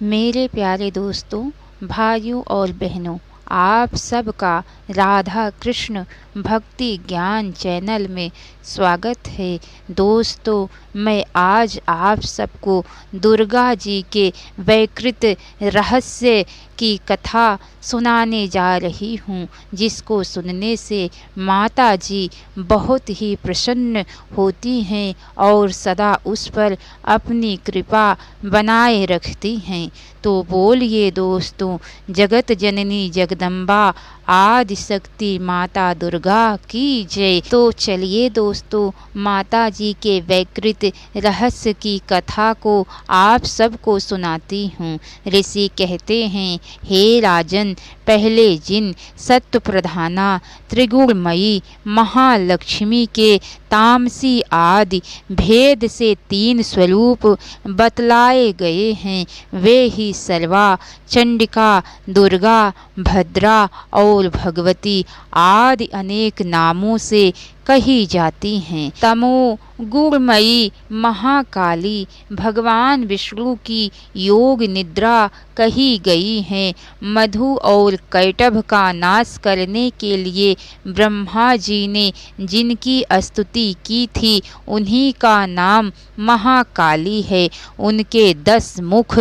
मेरे प्यारे दोस्तों, भाइयों और बहनों, आप सबका राधा कृष्ण भक्ति ज्ञान चैनल में स्वागत है। दोस्तों, मैं आज आप सबको दुर्गा जी के वैकृत रहस्य की कथा सुनाने जा रही हूँ, जिसको सुनने से माता जी बहुत ही प्रसन्न होती हैं और सदा उस पर अपनी कृपा बनाए रखती हैं। तो बोलिए दोस्तों, जगत जननी जगदम्बा आदि शक्ति माता दुर्गा की जय। तो चलिए दोस्तों, माता जी के वैकृत रहस्य की कथा को आप सबको सुनाती हूँ। ऋषि कहते हैं, हे राजन, पहले जिन सत्व प्रधाना त्रिगुणमयी महालक्ष्मी के तामसी आदि भेद से 3 स्वरूप बतलाए गए हैं, वे ही सर्वा, चंडिका, दुर्गा, भद्रा और भगवती आदि अनेक नामों से कही जाती हैं। तमो गुणमयी महाकाली भगवान विष्णु की योग निद्रा कही गई है। मधु और कैटभ का नाश करने के लिए ब्रह्मा जी ने जिनकी स्तुति की थी, उन्हीं का नाम महाकाली है। उनके 10 मुख,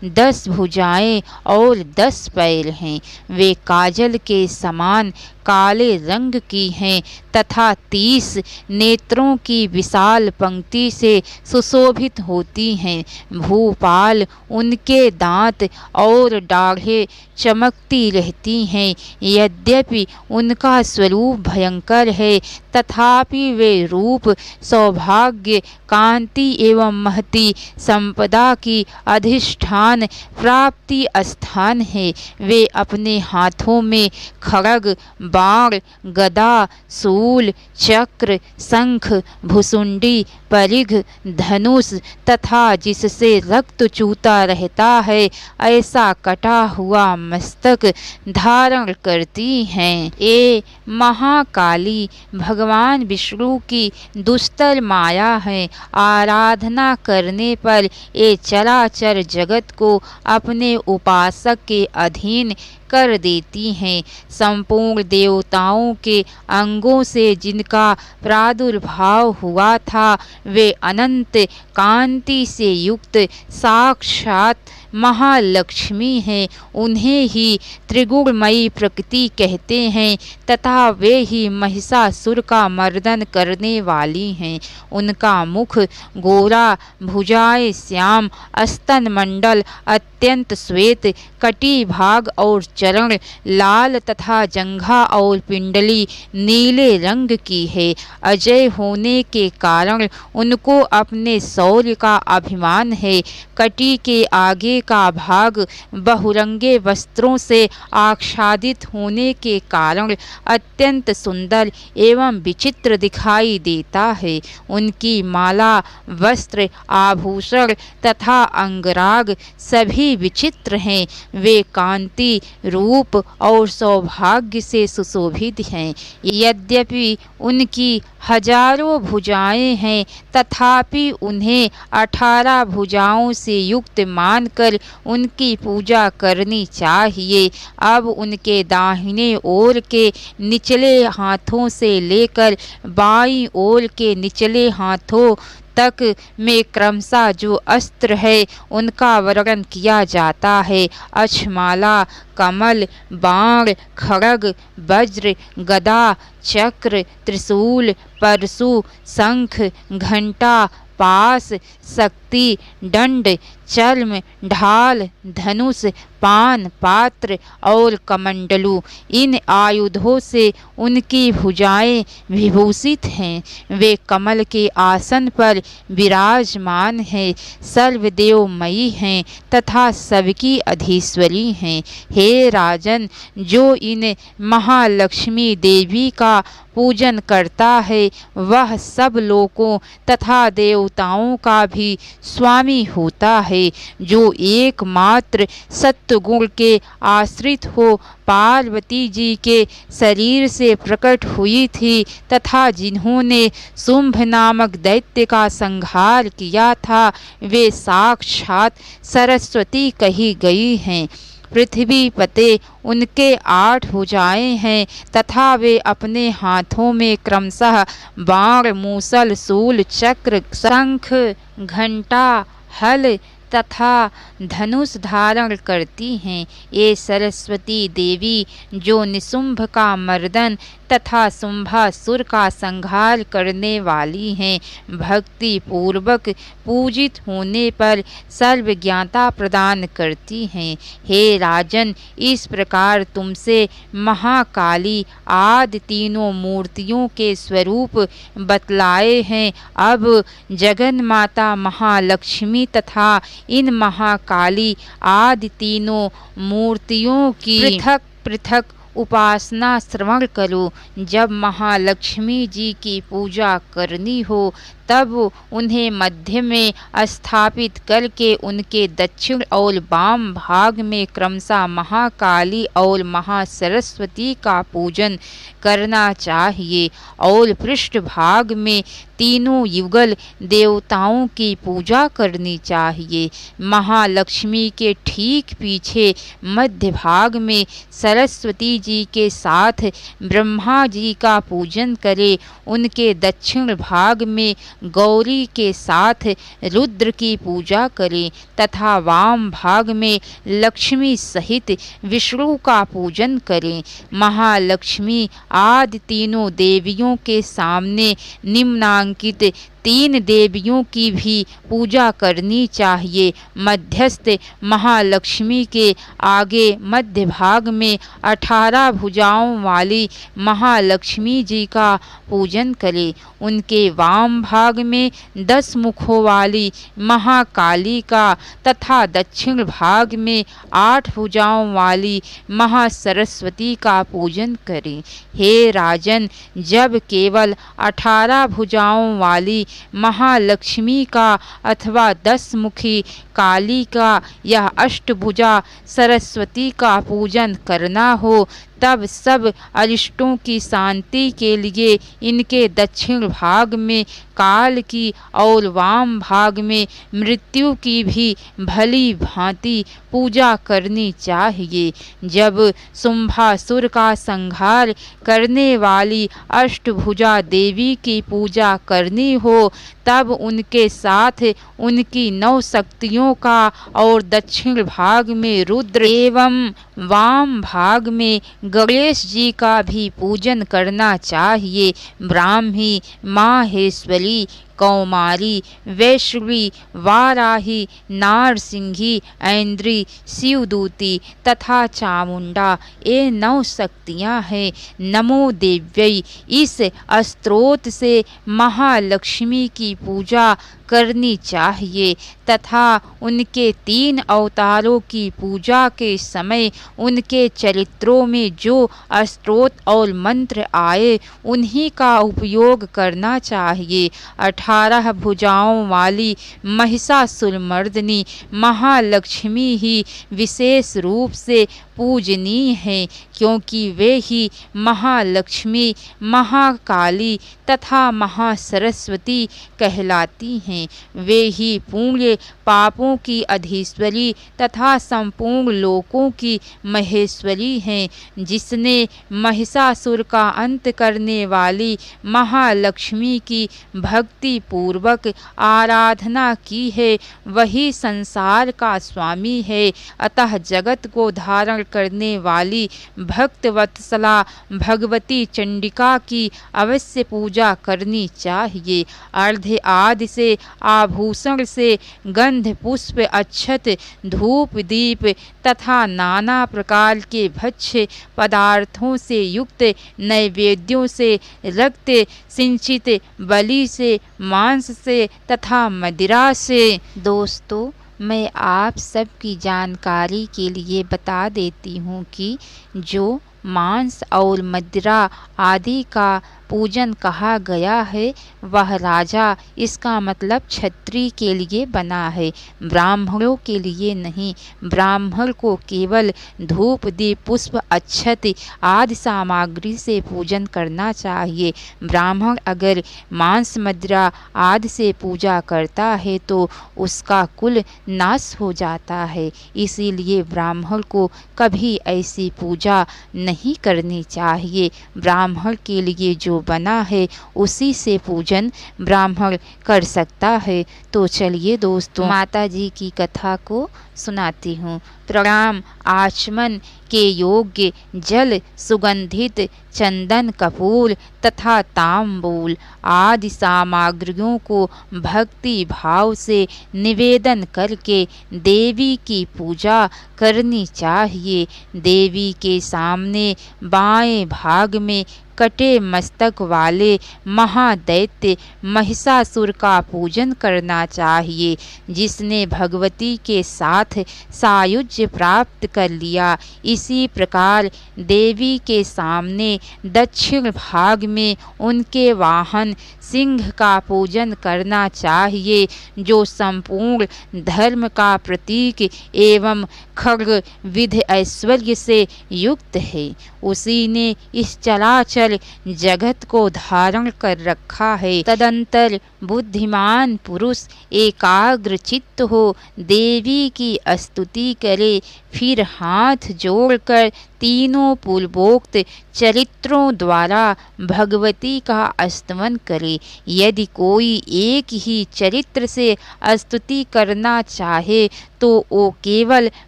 10 भुजाएं और 10 पैर हैं। वे काजल के समान काले रंग की हैं तथा 30 नेत्रों की विशाल पंक्ति से सुशोभित होती हैं। भूपाल उनके दांत और दाढ़ें चमकती रहती हैं। यद्यपि उनका स्वरूप भयंकर है, तथापि वे रूप, सौभाग्य, कांति एवं महती संपदा की अधिष्ठान प्राप्ति स्थान है। वे अपने हाथों में खड्ग, बाण, गदा, शूल, चक्र, शंख, भुसुंडी, परिघ, धनुष तथा जिससे रक्त चूता रहता है ऐसा कटा हुआ मस्तक धारण करती हैं। ये महाकाली भगवान विष्णु की दुस्तर माया है। आराधना करने पर ये चराचर जगत को अपने उपासक के अधीन कर देती हैं। संपूर्ण देवताओं के अंगों से जिनका प्रादुर्भाव हुआ था, वे अनंत कांति से युक्त साक्षात महालक्ष्मी हैं। उन्हें ही त्रिगुणमयी प्रकृति कहते हैं तथा वे ही महिषासुर का मर्दन करने वाली हैं। उनका मुख गोरा, भुजाएं श्याम, स्तन मंडल अत्यंत श्वेत, कटी भाग और चरण लाल तथा जंघा और पिंडली नीले रंग की है। अजय होने के कारण उनको अपने शौर्य का अभिमान है। कटी के आगे का भाग बहुरंगे वस्त्रों से आच्छादित होने के कारण अत्यंत सुंदर एवं विचित्र दिखाई देता है। उनकी माला, वस्त्र, आभूषण तथा अंगराग सभी विचित्र हैं। वे कांति, रूप और सौभाग्य से सुशोभित हैं। यद्यपि उनकी हजारों भुजाएं हैं, तथापि उन्हें 18 भुजाओं से युक्त मानकर उनकी पूजा करनी चाहिए। अब उनके दाहिने ओर के निचले हाथों से लेकर बाईं ओर के निचले हाथों तक में क्रमशः जो अस्त्र है, उनका वर्णन किया जाता है। अक्षमाला, कमल, बाण, खड्ग, वज्र, गदा, चक्र, त्रिशूल, परशु, शंख, घंटा, पास, शक्ति, दंड, चर्म, ढाल, धनुष, पान, पात्र और कमंडलू, इन आयुधों से उनकी भुजाएं विभूषित हैं। वे कमल के आसन पर विराजमान हैं, सर्वदेवमयी हैं तथा सबकी अधीश्वरी हैं। हे राजन, जो इन महालक्ष्मी देवी का पूजन करता है, वह सब लोकों तथा देवताओं का भी स्वामी होता है, जो एकमात्र सत्वगुण के आश्रित हो पार्वती जी के शरीर से प्रकट हुई थी तथा जिन्होंने शुंभ नामक दैत्य का संहार किया था, वे साक्षात सरस्वती कही गई हैं। पृथ्वी पते उनके 8 भुजाएं हैं तथा वे अपने हाथों में क्रमशः बाण, मूसल, शूल, चक्र, शंख, घंटा, हल तथा धनुष धारण करती हैं। ये सरस्वती देवी जो निशुंभ का मर्दन तथा शुंभासुर का संहार करने वाली हैं, भक्ति पूर्वक पूजित होने पर सर्वज्ञाता प्रदान करती हैं। हे राजन, इस प्रकार तुमसे महाकाली आदि तीनों मूर्तियों के स्वरूप बतलाए हैं। अब जगन माता महालक्ष्मी तथा इन महाकाली आदि तीनों मूर्तियों की पृथक पृथक उपासना श्रवण करो। जब महालक्ष्मी जी की पूजा करनी हो तब उन्हें मध्य में स्थापित करके उनके दक्षिण और वाम भाग में क्रमशः महाकाली और महासरस्वती का पूजन करना चाहिए और पृष्ठ भाग में तीनों युगल देवताओं की पूजा करनी चाहिए। महालक्ष्मी के ठीक पीछे मध्य भाग में सरस्वती जी के साथ ब्रह्मा जी का पूजन करें। उनके दक्षिण भाग में गौरी के साथ रुद्र की पूजा करें तथा वाम भाग में लक्ष्मी सहित विष्णु का पूजन करें। महालक्ष्मी आदि तीनों देवियों के सामने निम्नांकित 3 देवियों की भी पूजा करनी चाहिए। मध्यस्थ महालक्ष्मी के आगे मध्य भाग में 18 भुजाओं वाली महालक्ष्मी जी का पूजन करें। उनके वाम भाग में 10 मुखों वाली महाकाली का तथा दक्षिण भाग में 8 भुजाओं वाली महासरस्वती का पूजन करें। हे राजन, जब केवल 18 भुजाओं वाली महालक्ष्मी का अथवा 10 मुखी काली का या अष्टभुजा सरस्वती का पूजन करना हो तब सब अरिष्टों की शांति के लिए इनके दक्षिण भाग में काल की और वाम भाग में मृत्यु की भी भली भांति पूजा करनी चाहिए। जब शुंभासुर का संहार करने वाली अष्टभुजा देवी की पूजा करनी हो तब उनके साथ उनकी 9 शक्तियों का और दक्षिण भाग में रुद्र एवं वाम भाग में गणेश जी का भी पूजन करना चाहिए। ब्राह्मी, माहेश्वरी, कौमारी, वैष्णवी, वाराही, नारसिंही, ऐन्द्री, शिवदूती तथा चामुंडा, ये 9 शक्तियाँ हैं। नमो देव्यै, इस स्तोत्र से महालक्ष्मी की पूजा करनी चाहिए तथा उनके 3 अवतारों की पूजा के समय उनके चरित्रों में जो स्तोत्र और मंत्र आए उन्हीं का उपयोग करना चाहिए। 18 भुजाओं वाली महिषासुरमर्दिनी महालक्ष्मी ही विशेष रूप से पूजनीय हैं, क्योंकि वे ही महालक्ष्मी, महाकाली तथा महासरस्वती कहलाती हैं। वे ही पुण्य पापों की अधीश्वरी तथा संपूर्ण लोकों की महेश्वरी हैं। जिसने महिषासुर का अंत करने वाली महालक्ष्मी की भक्ति पूर्वक आराधना की है वही संसार का स्वामी है। अतः जगत को धारण करने वाली भक्तवत्सला भगवती चंडिका की अवश्य पूजा करनी चाहिए। अर्घ्य आदि से, आभूषण से, गंध पुष्प, अक्षत, धूप, दीप तथा नाना प्रकार के भक्ष्य पदार्थों से युक्त नैवेद्यों से, रक्त सिंचित बलि से, मांस से तथा मदिरा से। दोस्तों, मैं आप सबकी जानकारी के लिए बता देती हूँ कि जो मांस और मदिरा आदि का पूजन कहा गया है वह राजा, इसका मतलब क्षत्रिय के लिए बना है, ब्राह्मणों के लिए नहीं। ब्राह्मण को केवल धूप दीप पुष्प अक्षत आदि सामग्री से पूजन करना चाहिए। ब्राह्मण अगर मांस मदिरा आदि से पूजा करता है तो उसका कुल नाश हो जाता है। इसीलिए ब्राह्मण को कभी ऐसी पूजा नहीं करनी चाहिए। ब्राह्मण के लिए जो बना है उसी से पूजन ब्राह्मण कर सकता है। तो चलिए दोस्तों, माता जी की कथा को सुनाती हूँ। प्रणाम। आचमन के योग्य जल, सुगंधित चंदन, कपूर तथा तांबूल आदि सामग्रियों को भक्ति भाव से निवेदन करके देवी की पूजा करनी चाहिए। देवी के सामने बाएं भाग में कटे मस्तक वाले महादैत्य महिषासुर का पूजन करना चाहिए, जिसने भगवती के साथ सायुज्य प्राप्त कर लिया। इसी प्रकार देवी के सामने दक्षिण भाग में उनके वाहन सिंह का पूजन करना चाहिए, जो संपूर्ण धर्म का प्रतीक एवं खड्ग विधि ऐश्वर्य से युक्त है। उसी ने इस चराचर जगत को धारण कर रखा है। तदंतर बुद्धिमान पुरुष एकाग्र चित्त हो देवी की स्तुति करे, फिर हाथ जोड़कर तीनों पूर्वोक्त चरित्रों द्वारा भगवती का स्तवन करे। यदि कोई एक ही चरित्र से स्तुति करना चाहे तो वो केवल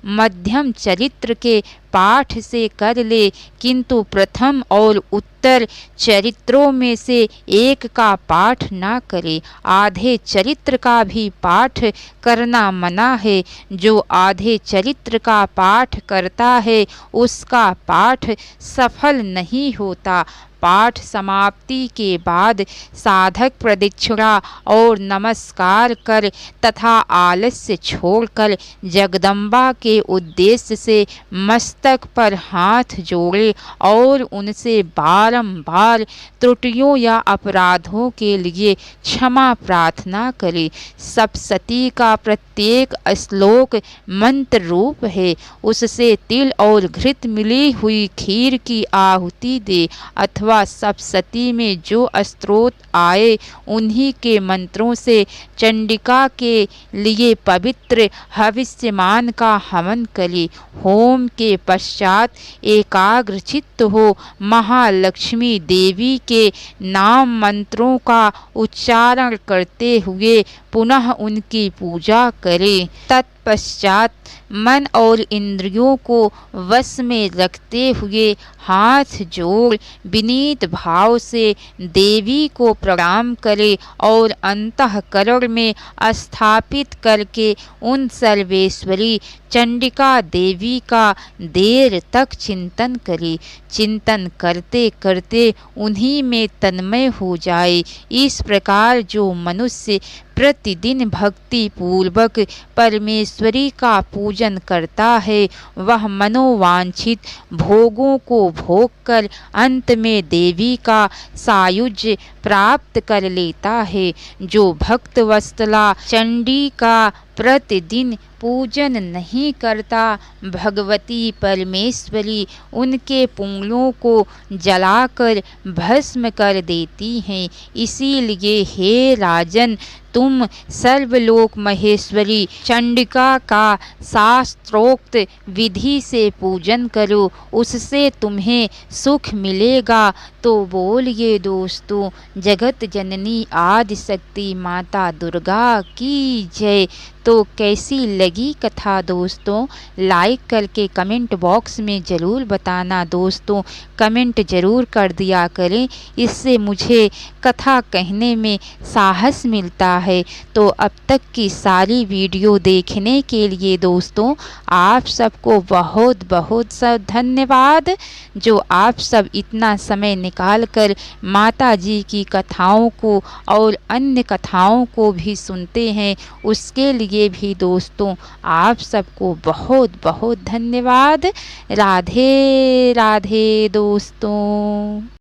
मध्यम चरित्र के पाठ से कर ले, किंतु प्रथम और उत्तर चरित्रों में से एक का पाठ न करे। आधे चरित्र का भी पाठ करना मना है। जो आधे चरित्र का पाठ करता है उसका पाठ सफल नहीं होता। पाठ समाप्ति के बाद साधक प्रदक्षिणा और नमस्कार कर तथा आलस्य छोड़कर जगदम्बा के उद्देश्य से मस्तक पर हाथ जोड़े और उनसे बारंबार त्रुटियों या अपराधों के लिए क्षमा प्रार्थना करे। सप्तशती का प्रत्येक श्लोक मंत्र रूप है। उससे तिल और घृत मिली हुई खीर की आहुति दे अथवा सप्तशती में जो स्तोत्र आए उन्हीं के मंत्रों से चंडिका के लिए पवित्र हविष्यमान का हवन करे। होम के पश्चात एकाग्र चित्त हो महालक्ष्मी देवी के नाम मंत्रों का उच्चारण करते हुए पुनः उनकी पूजा करे। तत्पश्चात मन और इंद्रियों को वश में रखते हुए हाथ जोड़ विनीत भाव से देवी को प्रणाम करे और अंतःकरण में स्थापित करके उन सर्वेश्वरी चंडिका देवी का देर तक चिंतन करे। चिंतन करते करते उन्हीं में तन्मय हो जाए। इस प्रकार जो मनुष्य प्रतिदिन भक्ति पूर्वक परमेश्वरी का पूजन करता है वह मनोवांछित भोगों को भोग कर अंत में देवी का सायुज्य प्राप्त कर लेता है। जो भक्त वत्सला चंडी का प्रतिदिन पूजन नहीं करता, भगवती परमेश्वरी उनके पुंगलों को जलाकर भस्म कर देती हैं। इसीलिए हे राजन, तुम सर्वलोक महेश्वरी चंडिका का शास्त्रोक्त विधि से पूजन करो, उससे तुम्हें सुख मिलेगा। तो बोलिए दोस्तों, जगत जननी आदि शक्ति माता दुर्गा की जय। तो कैसी लगी कथा दोस्तों? लाइक करके कमेंट बॉक्स में ज़रूर बताना दोस्तों। कमेंट ज़रूर कर दिया करें, इससे मुझे कथा कहने में साहस मिलता है। तो अब तक की सारी वीडियो देखने के लिए दोस्तों आप सबको बहुत बहुत सब धन्यवाद। जो आप सब इतना समय निकाल कर माता जी की कथाओं को और अन्य कथाओं को भी सुनते हैं, उसके लिए भी दोस्तों आप सबको बहुत बहुत धन्यवाद। राधे राधे दोस्तों।